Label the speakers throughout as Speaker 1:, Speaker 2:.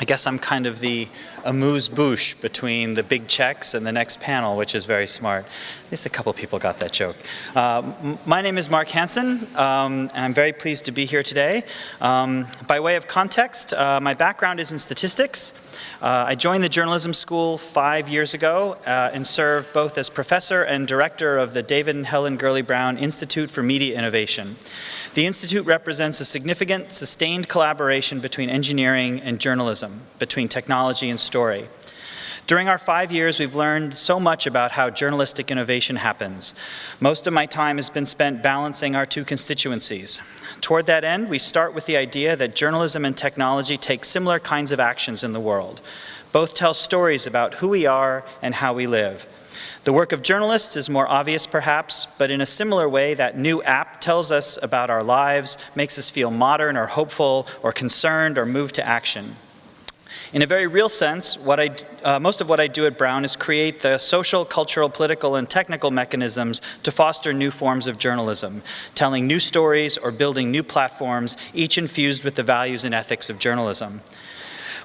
Speaker 1: I guess I'm kind of the amuse-bouche between the big checks and the next panel, which is very smart. At least a couple people got that joke. My name is Mark Hansen, and I'm very pleased to be here today. By way of context, my background is in statistics. I joined the journalism school 5 years ago and served both as professor and director of the David and Helen Gurley Brown Institute for Media Innovation. The Institute represents a significant, sustained collaboration between engineering and journalism, between technology and story. During our 5 years, we've learned so much about how journalistic innovation happens. Most of my time has been spent balancing our two constituencies. Toward that end, we start with the idea that journalism and technology take similar kinds of actions in the world. Both tell stories about who we are and how we live. The work of journalists is more obvious perhaps, but in a similar way, that new app tells us about our lives, makes us feel modern or hopeful or concerned or moved to action. In a very real sense, most of what I do at Brown is create the social, cultural, political, and technical mechanisms to foster new forms of journalism, telling new stories or building new platforms, each infused with the values and ethics of journalism.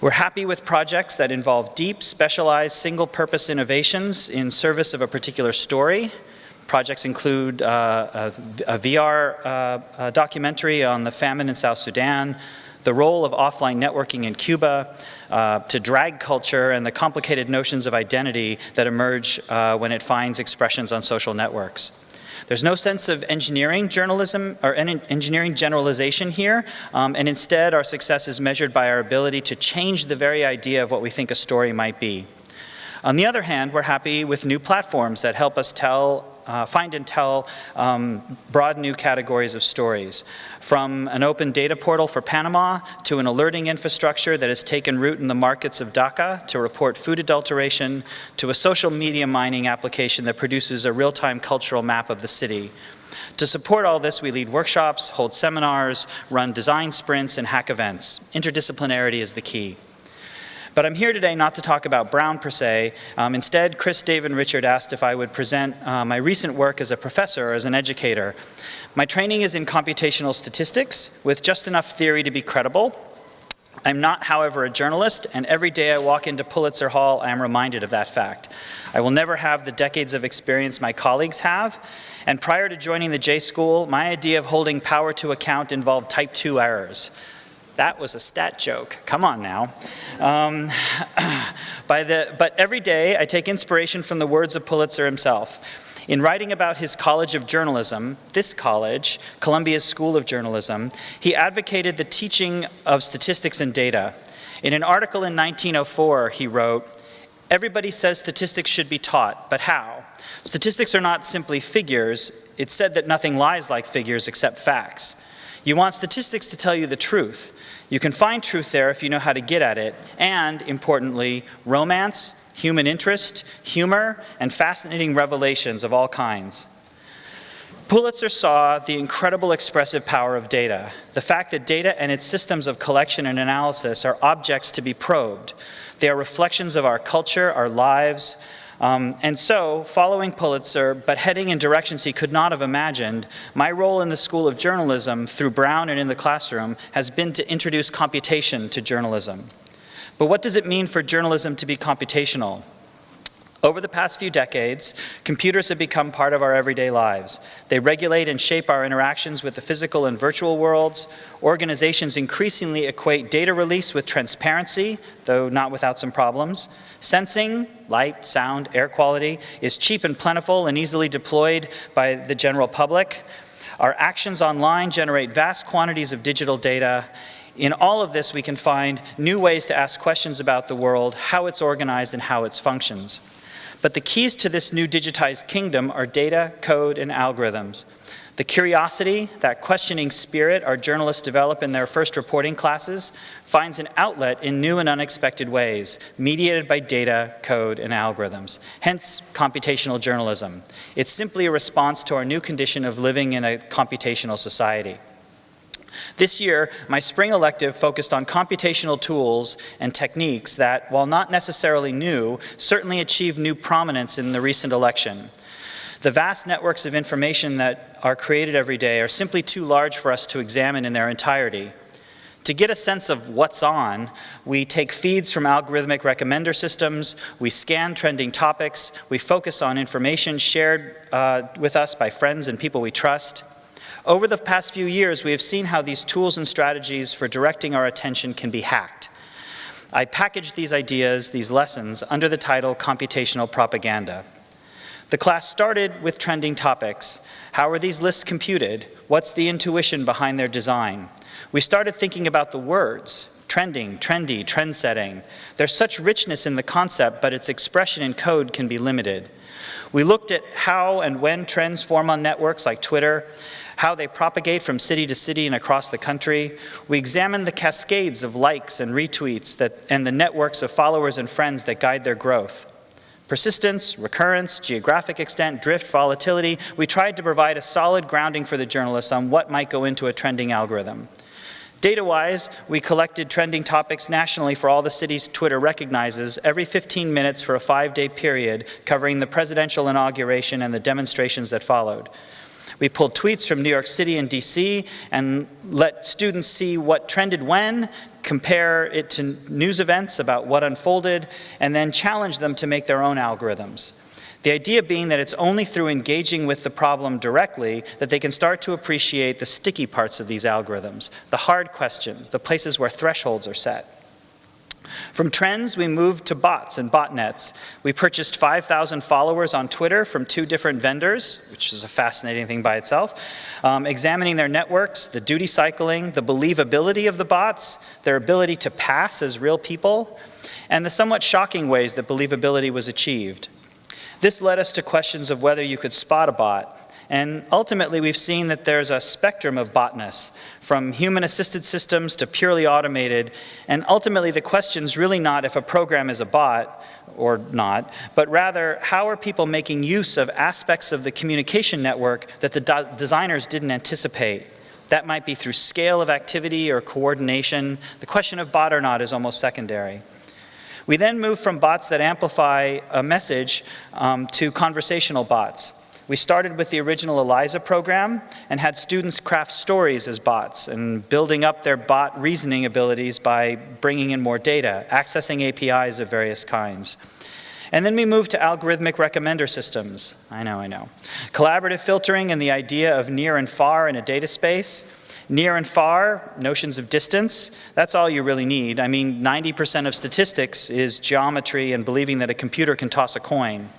Speaker 1: We're happy with projects that involve deep, specialized, single-purpose innovations in service of a particular story. Projects include a VR documentary on the famine in South Sudan, the role of offline networking in Cuba, to drag culture and the complicated notions of identity that emerge when it finds expressions on social networks. There's no sense of engineering journalism or engineering generalization here, and instead our success is measured by our ability to change the very idea of what we think a story might be. On the other hand, we're happy with new platforms that help us find and tell broad new categories of stories. From an open data portal for Panama to an alerting infrastructure that has taken root in the markets of Dhaka to report food adulteration to a social media mining application that produces a real-time cultural map of the city. To support all this, we lead workshops, hold seminars, run design sprints, and hack events. Interdisciplinarity is the key. But I'm here today not to talk about Brown per se. Instead, Chris, Dave, and Richard asked if I would present my recent work as a professor or as an educator. My training is in computational statistics with just enough theory to be credible. I'm not, however, a journalist, and every day I walk into Pulitzer Hall, I am reminded of that fact. I will never have the decades of experience my colleagues have, and prior to joining the J School, my idea of holding power to account involved type 2 errors. That was a stat joke. Come on now. But every day I take inspiration from the words of Pulitzer himself. In writing about his College of Journalism, this college, Columbia's School of Journalism, he advocated the teaching of statistics and data. In an article in 1904, he wrote, "Everybody says statistics should be taught, but how? Statistics are not simply figures. It's said that nothing lies like figures except facts. You want statistics to tell you the truth. You can find truth there if you know how to get at it, and, importantly, romance, human interest, humor, and fascinating revelations of all kinds." Pulitzer saw the incredible expressive power of data, the fact that data and its systems of collection and analysis are objects to be probed. They are reflections of our culture, our lives, and so, following Pulitzer, but heading in directions he could not have imagined, my role in the School of Journalism, through Brown and in the classroom, has been to introduce computation to journalism. But what does it mean for journalism to be computational? Over the past few decades, computers have become part of our everyday lives. They regulate and shape our interactions with the physical and virtual worlds. Organizations increasingly equate data release with transparency, though not without some problems. Sensing, light, sound, air quality, is cheap and plentiful and easily deployed by the general public. Our actions online generate vast quantities of digital data. In all of this, we can find new ways to ask questions about the world, how it's organized, and how it functions. But the keys to this new digitized kingdom are data, code, and algorithms. The curiosity, that questioning spirit our journalists develop in their first reporting classes, finds an outlet in new and unexpected ways, mediated by data, code, and algorithms. Hence, computational journalism. It's simply a response to our new condition of living in a computational society. This year, my spring elective focused on computational tools and techniques that, while not necessarily new, certainly achieved new prominence in the recent election. The vast networks of information that are created every day are simply too large for us to examine in their entirety. To get a sense of what's on, we take feeds from algorithmic recommender systems, we scan trending topics, we focus on information shared with us by friends and people we trust. Over the past few years, we have seen how these tools and strategies for directing our attention can be hacked. I packaged these ideas, these lessons, under the title Computational Propaganda. The class started with trending topics. How are these lists computed? What's the intuition behind their design? We started thinking about the words, trending, trendy, trend-setting. There's such richness in the concept, but its expression in code can be limited. We looked at how and when trends form on networks like Twitter, how they propagate from city to city and across the country. We examined the cascades of likes and retweets and the networks of followers and friends that guide their growth. Persistence, recurrence, geographic extent, drift, volatility. We tried to provide a solid grounding for the journalists on what might go into a trending algorithm. Data-wise, we collected trending topics nationally for all the cities Twitter recognizes every 15 minutes for a 5-day period, covering the presidential inauguration and the demonstrations that followed. We pulled tweets from New York City and DC and let students see what trended when, compare it to news events about what unfolded, and then challenge them to make their own algorithms. The idea being that it's only through engaging with the problem directly that they can start to appreciate the sticky parts of these algorithms, the hard questions, the places where thresholds are set. From trends, we moved to bots and botnets. We purchased 5,000 followers on Twitter from 2 different vendors, which is a fascinating thing by itself, examining their networks, the duty cycling, the believability of the bots, their ability to pass as real people, and the somewhat shocking ways that believability was achieved. This led us to questions of whether you could spot a bot, and ultimately we've seen that there's a spectrum of botness, from human-assisted systems to purely automated, and ultimately the question's really not if a program is a bot or not, but rather how are people making use of aspects of the communication network that the designers didn't anticipate. That might be through scale of activity or coordination. The question of bot or not is almost secondary. We then moved from bots that amplify a message to conversational bots. We started with the original ELIZA program and had students craft stories as bots and building up their bot reasoning abilities by bringing in more data, accessing APIs of various kinds. And then we moved to algorithmic recommender systems. I know. Collaborative filtering and the idea of near and far in a data space. Near and far, notions of distance, that's all you really need. I mean, 90% of statistics is geometry and believing that a computer can toss a coin.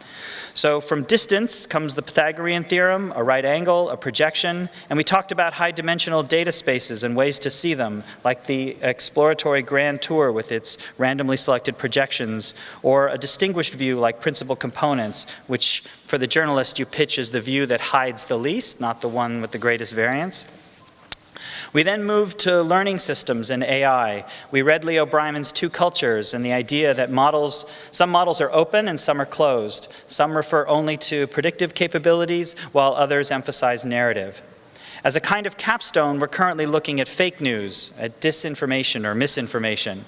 Speaker 1: So from distance comes the Pythagorean Theorem, a right angle, a projection, and we talked about high-dimensional data spaces and ways to see them, like the exploratory grand tour with its randomly selected projections, or a distinguished view like principal components, which for the journalist you pitch as the view that hides the least, not the one with the greatest variance. We then moved to learning systems and AI. We read Leo Breiman's Two Cultures and the idea that some models are open and some are closed. Some refer only to predictive capabilities, while others emphasize narrative. As a kind of capstone, we're currently looking at fake news, at disinformation or misinformation.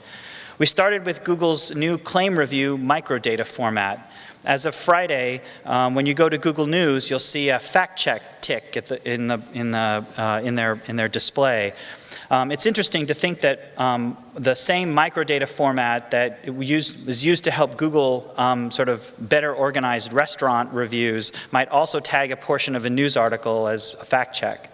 Speaker 1: We started with Google's new claim review microdata format. As of Friday, when you go to Google News, you'll see a fact check tick in their display. It's interesting to think that the same microdata format that was used to help Google sort of better organized restaurant reviews might also tag a portion of a news article as a fact check.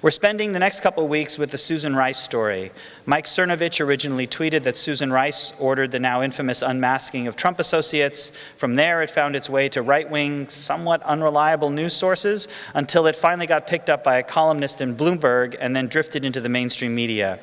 Speaker 1: We're spending the next couple of weeks with the Susan Rice story. Mike Cernovich originally tweeted that Susan Rice ordered the now infamous unmasking of Trump associates. From there, it found its way to right-wing, somewhat unreliable news sources until it finally got picked up by a columnist in Bloomberg and then drifted into the mainstream media.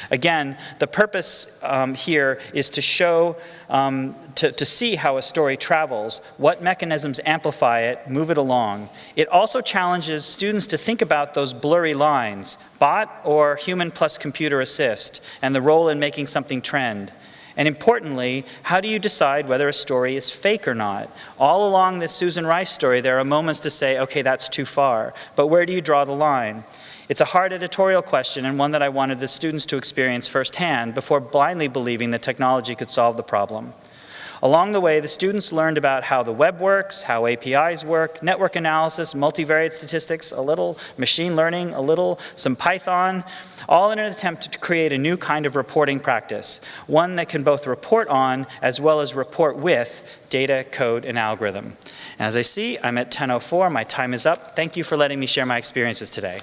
Speaker 1: Again, the purpose here is to show, to see how a story travels, what mechanisms amplify it, move it along. It also challenges students to think about those blurry lines, bot or human plus computer assist, and the role in making something trend. And importantly, how do you decide whether a story is fake or not? All along this Susan Rice story, there are moments to say, okay, that's too far. But where do you draw the line? It's a hard editorial question and one that I wanted the students to experience firsthand before blindly believing that technology could solve the problem. Along the way, the students learned about how the web works, how APIs work, network analysis, multivariate statistics, a little machine learning, some Python, all in an attempt to create a new kind of reporting practice, one that can both report on as well as report with data, code, and algorithm. And as I see, I'm at 10:04. My time is up. Thank you for letting me share my experiences today.